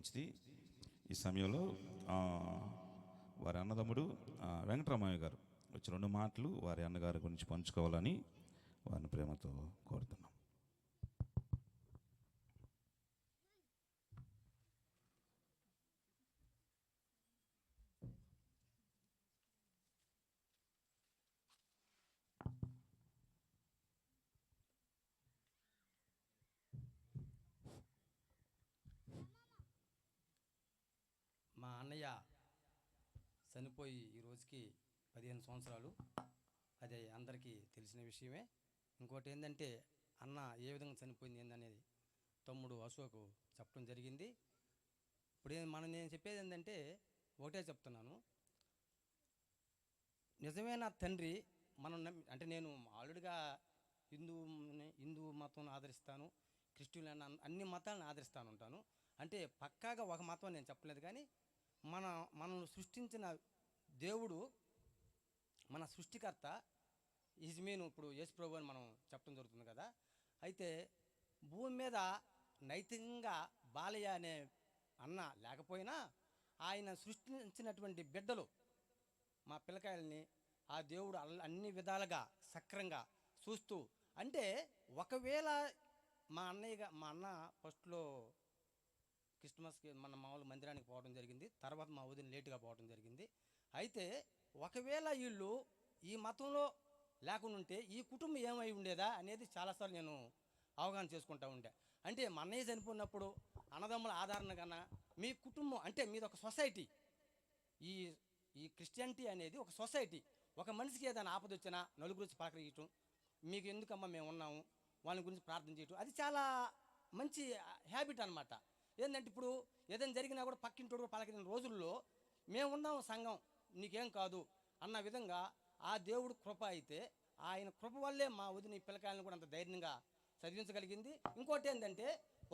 మంచిది. ఈ సమయంలో వారి అన్నదమ్ముడు వెంకటరామయ్య గారు వచ్చి 2 మాటలు వారి అన్నగారి గురించి పంచుకోవాలని వారిని ప్రేమతో కోరుతున్నాం. మా అన్నయ్య చనిపోయి ఈ రోజుకి 15 సంవత్సరాలు. అది అందరికీ తెలిసిన విషయమే. ఇంకోటి ఏంటంటే అన్న ఏ విధంగా చనిపోయింది ఏందనేది తమ్ముడు అశోక్ చెప్పడం జరిగింది. ఇప్పుడు నేను చెప్పేది ఏంటంటే ఒకటే చెప్తున్నాను. నిజమైన తండ్రి మనం అంటే నేను ఆల్రెడీగా హిందూ మతం ఆదరిస్తాను, క్రిస్టియన్ అన్ని మతాలను ఆదరిస్తాను ఉంటాను. అంటే పక్కాగా ఒక మతం నేను చెప్పలేదు, కానీ మనం సృష్టించిన దేవుడు, మన సృష్టికర్త ఈజ్ మీన్ ఇప్పుడు యేసు ప్రభు అని మనం చెప్పడం జరుగుతుంది కదా. అయితే భూమి మీద నైతికంగా బాలయ్య అనే అన్న లేకపోయినా ఆయన సృష్టించినటువంటి బిడ్డలు మా పిల్లకాయలని ఆ దేవుడు అన్ని విధాలుగా సక్రంగా చూస్తూ, అంటే ఒకవేళ మా అన్న ఫస్ట్లో క్రిస్మస్కి మన మామూలు మందిరానికి పోవడం జరిగింది. తర్వాత మా వదిన లేటుగా పోవడం జరిగింది. అయితే ఒకవేళ వీళ్ళు ఈ మతంలో లేకుండా ఉంటే ఈ కుటుంబం ఏమై ఉండేదా అనేది చాలాసార్లు నేను అవగాహన చేసుకుంటూ ఉండే. అంటే మా అన్నయ్య చనిపోయినప్పుడు అన్నదమ్ముల ఆధారణ కన్నా మీ కుటుంబం అంటే మీది ఒక సొసైటీ. ఈ ఈ క్రిస్టియానిటీ అనేది ఒక సొసైటీ. ఒక మనిషికి ఏదైనా ఆపద వచ్చినా నలుగురు వచ్చి పలకరించడం, మీకు ఎందుకమ్మా మేము ఉన్నాము, వాళ్ళ గురించి ప్రార్థన చేయటం, అది చాలా మంచి హ్యాబిట్ అనమాట. ఏంటంటే ఇప్పుడు ఏదైనా జరిగినా కూడా పక్కింటోడు పలకరిన రోజుల్లో మేము ఉన్నాము సంఘం, నీకేం కాదు అన్న విధంగా ఆ దేవుడు కృప అయితే ఆయన కృప వల్లే మా వదిన పిల్లకాయలను కూడా అంత ధైర్యంగా చదివించగలిగింది. ఇంకోటి ఏంటంటే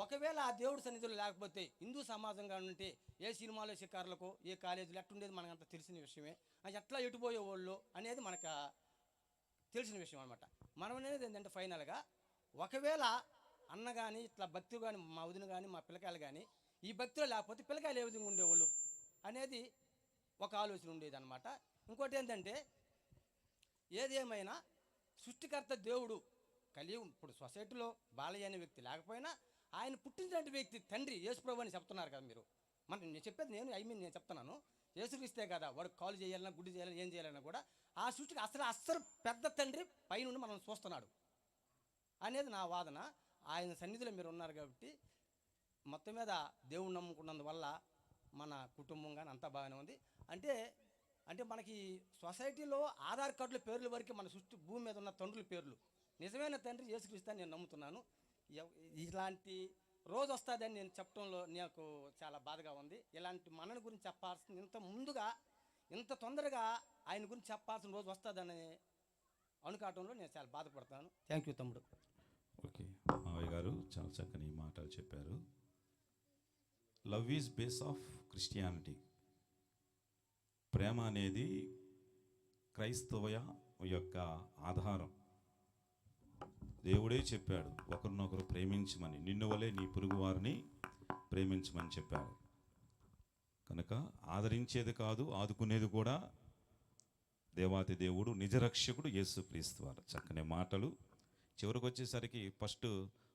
ఒకవేళ ఆ దేవుడు సన్నిధిలో లేకపోతే హిందూ సమాజంగా ఉంటే ఏ సినిమాలో షికారులకు ఏ కాలేజీలు ఎట్టుండేది మనకు అంత తెలిసిన విషయమే. ఎట్లా ఎటుపోయేవాళ్ళు అనేది మనకు తెలిసిన విషయం అనమాట. మనం అనేది ఏంటంటే ఫైనల్గా ఒకవేళ అన్న కానీ ఇట్లా భక్తి కానీ మా వదిన కానీ మా పిల్లకాయలు కానీ ఈ భక్తిలో లేకపోతే పిల్లకాయలు ఏ విధంగా ఉండేవాళ్ళు అనేది ఒక ఆలోచన ఉండేది అనమాట. ఇంకోటి ఏంటంటే ఏదేమైనా సృష్టికర్త దేవుడు ఇప్పుడు సొసైటీలో బాలయ్య అనే వ్యక్తి లేకపోయినా ఆయన పుట్టినటువంటి వ్యక్తి తండ్రి యేసుప్రభు అని చెప్తున్నారు కదా మీరు. నేను చెప్పేది నేను చెప్తున్నాను, యేసుక్రీస్తే కదా వాడు కాలు చేయాలన్నా గుడ్డి చేయాలన్నా ఏం చేయాలన్నా కూడా ఆ సృష్టికి అసలు పెద్ద తండ్రి పైనుండి మనం చూస్తున్నాడు అనేది నా వాదన. ఆయన సన్నిధిలో మీరు ఉన్నారు కాబట్టి మొత్తం మీద దేవుడు నమ్ముకున్నందువల్ల మన కుటుంబం కానీ అంతా బాగానే ఉంది. అంటే మనకి సొసైటీలో ఆధార్ కార్డుల పేర్ల వరకు మన భూమి మీద ఉన్న తండ్రుల పేర్లు, నిజమైన తండ్రి యేసుక్రీస్తు అని నేను నమ్ముతున్నాను. ఇలాంటి రోజు వస్తుందని నేను చెప్పడంలో నాకు చాలా బాధగా ఉంది. ఇలాంటి మనని గురించి చెప్పాల్సింది ఇంత ముందుగా ఇంత తొందరగా ఆయన గురించి చెప్పాల్సిన రోజు వస్తుందని అనుకోవటంలో నేను చాలా బాధపడతాను. థ్యాంక్ యూ తమ్ముడు. ఓకే, మావయ్య గారు చాలా చక్కని మాటలు చెప్పారు. Love is base of Christianity. ప్రేమ అనేది క్రైస్తవ యొక్క ఆధారం. దేవుడే చెప్పాడు ఒకరినొకరు ప్రేమించమని, నిన్ను వలే నీ పొరుగు వారిని ప్రేమించమని చెప్పాడు. కనుక ఆదరించేది కాదు, ఆదుకునేది కూడా దేవాతి దేవుడు, నిజరక్షకుడు యేసుక్రీస్తు వారు. చక్కని మాటలు. చివరికి వచ్చేసరికి ఫస్ట్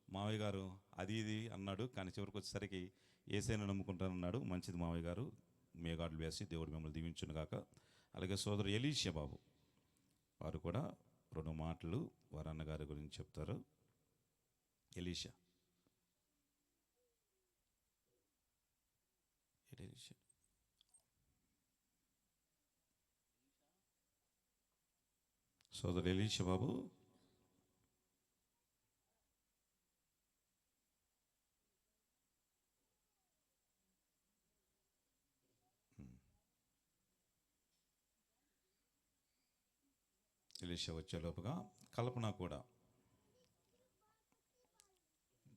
మావయ్య గారు అది ఇది అన్నాడు, కానీ చివరికి వచ్చేసరికి యేసయ్యను నమ్ముకుంటానన్నాడు. మంచిది మావయ్య గారు, మే గాడ్ వేసి దేవుడు మిమ్మల్ని దీవించును గాక. అలాగే సోదరు ఎలీషా బాబు వారు కూడా 2 మాటలు వారి అన్నగారి గురించి చెప్తారు. ఎలీషా. సోదరు ఎలీషా బాబు. ఎలీషా వచ్చేలోపుగా కల్పన కూడా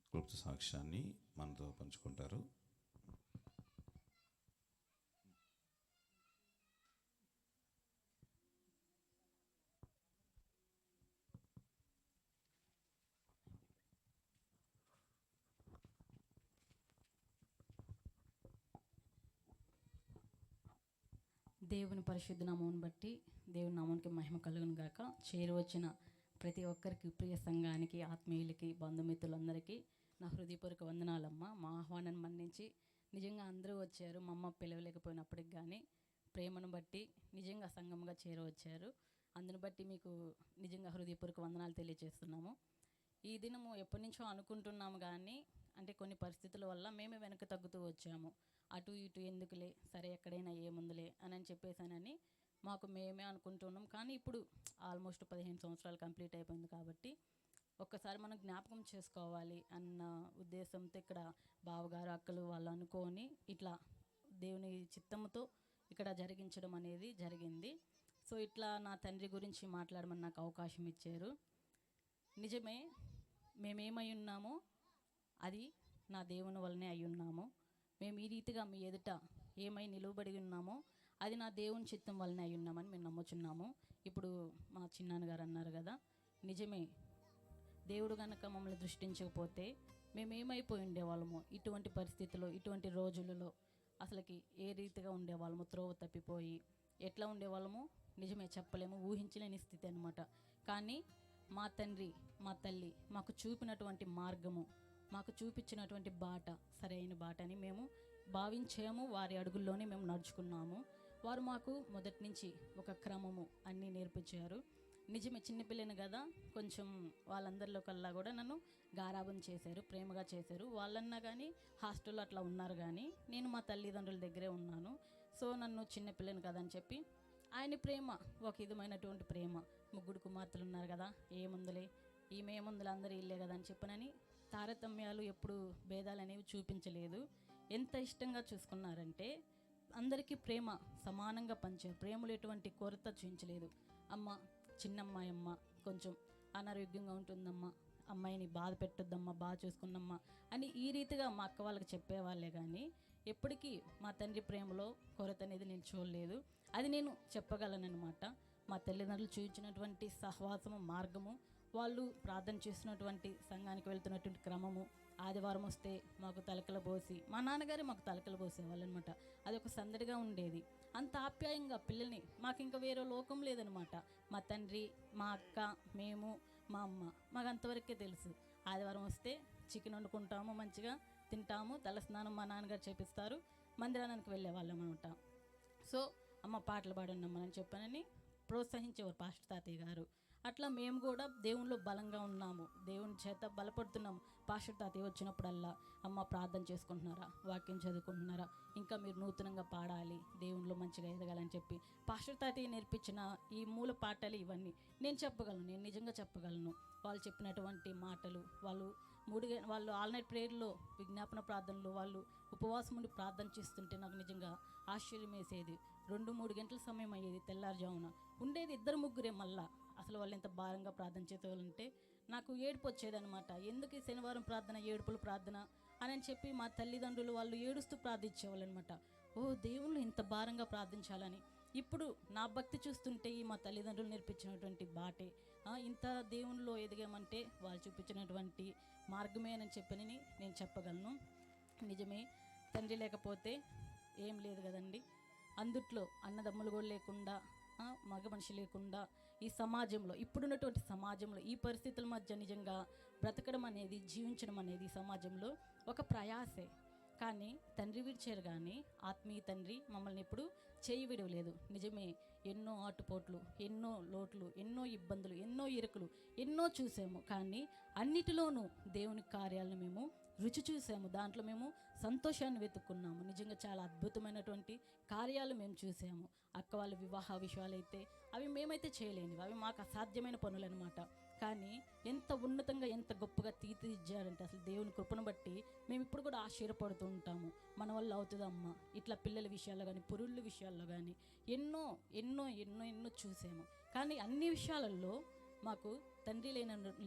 క్లుప్త సాక్ష్యాన్ని మనతో పంచుకుంటారు. దేవుని పరిశుద్ధ నామమును బట్టి దేవుని నామానికి మహిమ కలుగును గాక. చేరువచ్చిన ప్రతి ఒక్కరికి, ప్రియ సంఘానికి, ఆత్మీయులకి, బంధుమిత్రులందరికీ నా హృదయపూర్వక వందనాలమ్మ. మా ఆహ్వానాన్ని మన్నించి నిజంగా అందరూ వచ్చారు. మా అమ్మ పిలవలేకపోయినప్పటికి కానీ ప్రేమను బట్టి నిజంగా సంఘంగా చేరవచ్చారు. అందుని బట్టి మీకు నిజంగా హృదయపూర్వక వందనాలు తెలియజేస్తున్నాము. ఈ దినము ఎప్పటి నుంచో అనుకుంటున్నాము కానీ అంటే కొన్ని పరిస్థితుల వల్ల మేమే వెనక తగ్గుతూ వచ్చాము. అటు ఇటు ఎందుకులే, సరే ఎక్కడైనా ఏముందిలే అని చెప్పేసానని మాకు మేమే అనుకుంటున్నాం. కానీ ఇప్పుడు ఆల్మోస్ట్ 15 సంవత్సరాలు కంప్లీట్ అయిపోయింది కాబట్టి ఒక్కసారి మనం జ్ఞాపకం చేసుకోవాలి అన్న ఉద్దేశంతో ఇక్కడ బావగారు అక్కలు వాళ్ళు అనుకొని ఇట్లా దేవుని చిత్తముతో ఇక్కడ జరిగించడం అనేది జరిగింది. సో ఇట్లా నా తండ్రి గురించి మాట్లాడమని నాకు అవకాశం ఇచ్చారు. నిజమే, మేమేమై ఉన్నామో అది నా దేవుని వల్లనే అయి ఉన్నాము. మేము ఈ రీతిగా మీ ఎదుట ఏమై నిలువబడి ఉన్నామో అది నా దేవుని చిత్తం వల్లనే అయి ఉన్నామని మేము నమ్ముచున్నాము. ఇప్పుడు మా చిన్నాన్నగారు అన్నారు కదా, నిజమే, దేవుడు కనుక మమ్మల్ని దృష్టించకపోతే మేము ఏమైపోయి ఉండేవాళ్ళము, ఇటువంటి పరిస్థితుల్లో, ఇటువంటి రోజులలో అసలుకి ఏ రీతిగా ఉండేవాళ్ళము, త్రోవ తప్పిపోయి ఎట్లా ఉండేవాళ్ళము నిజమే చెప్పలేము, ఊహించలేని స్థితి అనమాట. కానీ మా తండ్రి మా తల్లి మాకు చూపినటువంటి మార్గము, మాకు చూపించినటువంటి బాట సరైన బాట అని మేము భావించాము. వారి అడుగుల్లోనే మేము నడుచుకున్నాము. వారు మాకు మొదటి నుంచి ఒక క్రమము అన్నీ నేర్పించారు. నిజమే, చిన్నపిల్లని కదా, కొంచెం వాళ్ళందరిలో కల్లా కూడా నన్ను గారాబం చేశారు, ప్రేమగా చేశారు. వాళ్ళన్నా కానీ హాస్టల్లో అట్లా ఉన్నారు, కానీ నేను మా తల్లిదండ్రుల దగ్గరే ఉన్నాను. సో నన్ను చిన్నపిల్లని కదా అని చెప్పి ఆయన ప్రేమ ఒక విధమైనటువంటి ప్రేమ. ముగ్గురు కుమార్తెలు ఉన్నారు కదా, ఏముందులే, ఈమె ఏముందులే, అందరూ ఇల్లే కదా అని చెప్పనని తారతమ్యాలు ఎప్పుడు భేదాలు అనేవి చూపించలేదు. ఎంత ఇష్టంగా చూసుకున్నారంటే అందరికీ ప్రేమ సమానంగా పంచారు. ప్రేమలో ఎటువంటి కొరత చూపించలేదు. అమ్మ, చిన్నమ్మాయి అమ్మ కొంచెం అనారోగ్యంగా ఉంటుందమ్మా, అమ్మాయిని బాధ పెట్టొద్దమ్మా, బాగా చూసుకున్నమ్మా అని ఈ రీతిగా మా అక్క వాళ్ళకి చెప్పేవాళ్ళే. కానీ ఎప్పటికీ మా తండ్రి ప్రేమలో కొరత అనేది నేను చూడలేదు. అది నేను చెప్పగలనమాట. మా తల్లిదండ్రులు చూపించినటువంటి సహవాసము, మార్గము, వాళ్ళు ప్రార్థన చేసినటువంటి సంఘానికి వెళ్తున్నటువంటి క్రమము, ఆదివారం వస్తే మాకు తలకల పోసి, మా నాన్నగారే మాకు తలకలు పోసేవాళ్ళు అనమాట. అది ఒక సందడిగా ఉండేది. అంత ఆప్యాయంగా పిల్లల్ని, మాకు ఇంకా వేరే లోకం లేదనమాట. మా తండ్రి, మా అక్క, మేము, మా అమ్మ, మాకు అంతవరకే తెలుసు. ఆదివారం వస్తే చికెన్ వండుకుంటాము, మంచిగా తింటాము, తల స్నానం మా నాన్నగారు చేపిస్తారు, మందిరానికి వెళ్ళేవాళ్ళం అనమాట. సో అమ్మ పాటలు పాడున్నామని చెప్పానని ప్రోత్సహించేవారు పాస్టర్ తాతయ్య గారు. అట్లా మేము కూడా దేవునిలో బలంగా ఉన్నాము, దేవుని చేత బలపడుతున్నాము. పాస్టర్ తాతయ్య వచ్చినప్పుడల్లా, అమ్మ ప్రార్థన చేసుకుంటున్నారా, వాక్యం చదువుకుంటున్నారా, ఇంకా మీరు నూతనంగా పాడాలి, దేవునిలో మంచిగా ఎదగాలని చెప్పి పాస్టర్ తాతయ్య నేర్పించిన ఈ మూల పాటలు ఇవన్నీ నేను చెప్పగలను, నేను నిజంగా చెప్పగలను. వాళ్ళు చెప్పినటువంటి మాటలు, వాళ్ళు ఆల్ నైట్ ప్రేయర్లో, విజ్ఞాపన ప్రార్థనలో వాళ్ళు ఉపవాసం ఉండి ప్రార్థన చేస్తుంటే నాకు నిజంగా ఆశ్చర్యం వేసేది. 2-3 గంటల సమయం అయ్యేది, తెల్లారుజామున ఉండేది 2-3 మళ్ళా. అసలు వాళ్ళు ఎంత భారంగా ప్రార్థన చేసేవాళ్ళంటే నాకు ఏడుపు వచ్చేదనమాట. ఎందుకు ఈ శనివారం ప్రార్థన, ఏడుపుల ప్రార్థన అని చెప్పి మా తల్లిదండ్రులు వాళ్ళు ఏడుస్తూ ప్రార్థించేవాళ్ళు అనమాట. ఓ దేవుళ్ళు ఇంత భారంగా ప్రార్థించాలని. ఇప్పుడు నా భక్తి చూస్తుంటే ఈ మా తల్లిదండ్రులు నేర్పించినటువంటి బాటే, ఇంత దేవునిలో ఎదిగామంటే వాళ్ళు చూపించినటువంటి మార్గమే అని చెప్పని నేను చెప్పగలను. నిజమే, తండ్రి లేకపోతే ఏం లేదు కదండి. అందుట్లో అన్నదమ్ములు కూడా లేకుండా, మగ మనిషి లేకుండా ఈ సమాజంలో, ఇప్పుడున్నటువంటి సమాజంలో, ఈ పరిస్థితుల మధ్య నిజంగా బ్రతకడం అనేది, జీవించడం అనేది సమాజంలో ఒక ప్రయాసే. కానీ తండ్రి విడిచారు, కానీ ఆత్మీయ తండ్రి మమ్మల్ని ఎప్పుడు చేయి విడవలేదు. నిజమే, ఎన్నో ఆటుపోట్లు, ఎన్నో లోట్లు, ఎన్నో ఇబ్బందులు, ఎన్నో ఇరుకులు ఎన్నో చూసాము. కానీ అన్నిటిలోనూ దేవుని కార్యాలను మేము రుచి చూసాము. దాంట్లో మేము సంతోషాన్ని వెతుక్కున్నాము. నిజంగా చాలా అద్భుతమైనటువంటి కార్యాలు మేము చూసాము. అక్క వాళ్ళ వివాహ విషయాలైతే అవి మేమైతే చేయలేనివి, అవి మాకు అసాధ్యమైన పనులు అనమాట. కానీ ఎంత ఉన్నతంగా, ఎంత గొప్పగా తీర్చిదిద్దారంటే అసలు దేవుని కృపను బట్టి మేము ఇప్పుడు కూడా ఆశ్చర్యపడుతూ ఉంటాము. మన వల్ల అవుతుందమ్మా, ఇట్లా పిల్లల విషయాల్లో కానీ, పురుళ్ళ విషయాల్లో కానీ ఎన్నో ఎన్నో ఎన్నో ఎన్నో చూసాము. కానీ అన్ని విషయాలలో మాకు తండ్రి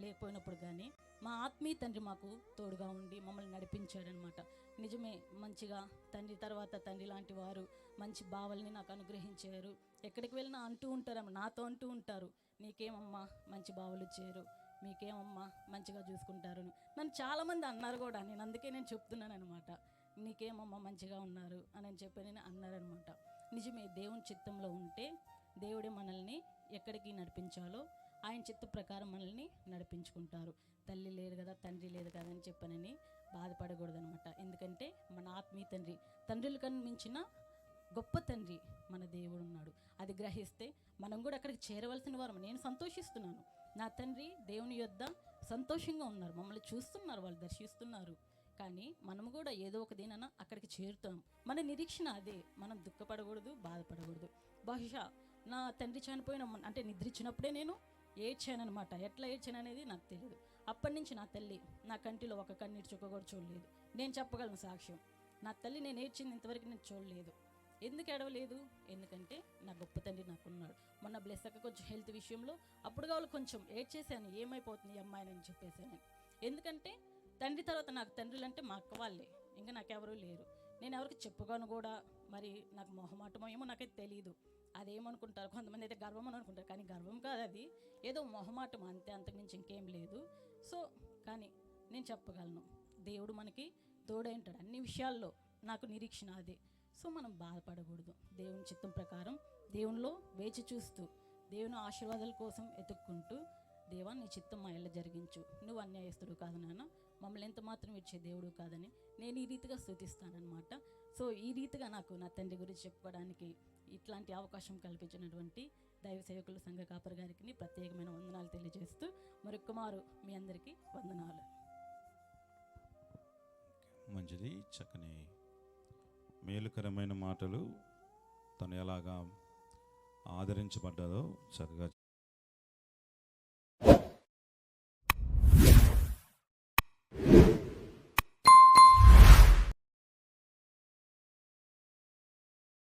లేకపోయినప్పుడు కానీ మా ఆత్మీయ తండ్రి మాకు తోడుగా ఉండి మమ్మల్ని నడిపించాడనమాట. నిజమే, మంచిగా తండ్రి తర్వాత తండ్రి లాంటి వారు మంచి భావాలని నాకు అనుగ్రహించారు. ఎక్కడికి వెళ్ళినా అంటూ ఉంటారు, నాతో అంటూ ఉంటారు, నీకేమమ్మా మంచి బావలు ఇచ్చారు, మీకేమమ్మా మంచిగా చూసుకుంటారు. నన్ను చాలామంది అన్నారు కూడా. నేను అందుకే నేను చెప్తున్నాను అనమాట, నీకేమమ్మా మంచిగా ఉన్నారు అని చెప్పి నేను అన్నారనమాట. నిజమే, దేవుని చిత్తంలో ఉంటే దేవుడే మనల్ని ఎక్కడికి నడిపించాలో ఆయన చిత్త ప్రకారం మనల్ని నడిపించుకుంటారు. తల్లి లేదు కదా, తండ్రి లేదు కదా అని చెప్పనని బాధపడకూడదనమాట. ఎందుకంటే మన ఆత్మీయ తండ్రి, తండ్రుల కన్నా మించిన గొప్ప తండ్రి మన దేవుడు ఉన్నాడు. అది గ్రహిస్తే మనం కూడా అక్కడికి చేరవలసిన వారు. నేను సంతోషిస్తున్నాను, నా తండ్రి దేవుని యొద్ద సంతోషంగా ఉన్నారు, మమ్మల్ని చూస్తున్నారు, వాళ్ళు దర్శిస్తున్నారు. కానీ మనము కూడా ఏదో ఒక దినాన అక్కడికి చేరుతాం. మన నిరీక్షణ అదే. మనం దుఃఖపడకూడదు, బాధపడకూడదు. బహుశా నా తండ్రి చనిపోయిన అంటే నిద్రించినప్పుడే నేను ఏడ్చానమాట. ఎట్లా ఏడ్చాను అనేది నాకు తెలియదు. అప్పటి నుంచి నా తల్లి నా కంటిలో ఒక కన్నీటి చుక్క కూడా చూడలేదు. నేను చెప్పగలను సాక్ష్యం, నా తల్లి నేను ఏడ్చింది ఇంతవరకు నేను చూడలేదు. ఎందుకు ఏడవలేదు? ఎందుకంటే నా గొప్ప తండ్రి నాకున్నాడు. మొన్న బ్లెస్ అక్క కొంచెం హెల్త్ విషయంలో అప్పుడు కావాలి కొంచెం ఏడ్చేసాను, ఏమైపోతుంది ఈ అమ్మాయిని అని చెప్పేసాను. ఎందుకంటే తండ్రి తర్వాత నాకు తండ్రులు అంటే మా అక్క వాళ్ళే, ఇంకా నాకెవరూ లేరు. నేను ఎవరికి చెప్పుకోను కూడా. మరి నాకు మొహమాటమో ఏమో నాకైతే తెలియదు. అదేమనుకుంటారు కొంతమంది అయితే గర్వం అని అనుకుంటారు, కానీ గర్వం కాదు, అది ఏదో మొహమాటం అంతే, అంతకుమించి ఇంకేం లేదు. సో కానీ నేను చెప్పగలను, దేవుడు మనకి తోడై ఉంటాడు అన్ని విషయాల్లో. నాకు నిరీక్షణ అదే. సో మనం బాధపడకూడదు. దేవుని చిత్తం ప్రకారం దేవునిలో వేచి చూస్తూ, దేవుని ఆశీర్వాదాల కోసం ఎతుక్కుంటూ, దేవా నీ చిత్తం మా ఇళ్ళ జరిగించు, నువ్వు అన్యాయస్తుడు కాదు నాన్న, మమ్మల్ని ఎంత మాత్రం ఇచ్చే దేవుడు కాదని నేను ఈ రీతిగా స్తుతిస్తానన్నమాట. సో ఈ రీతిగా నాకు నా తండ్రి గురించి చెప్పుకోవడానికి ఇట్లాంటి అవకాశం కల్పించినటువంటి దైవ సేవకులు సంఘ కాపరి గారికి ప్రత్యేకమైన వందనాలు తెలియజేస్తూ మరొక్కమారు మీ అందరికీ వందనాలు. మంచిది, చక్కని మేలుకరమైన మాటలు. తను ఎలాగా ఆదరించబడ్డాదో చక్కగా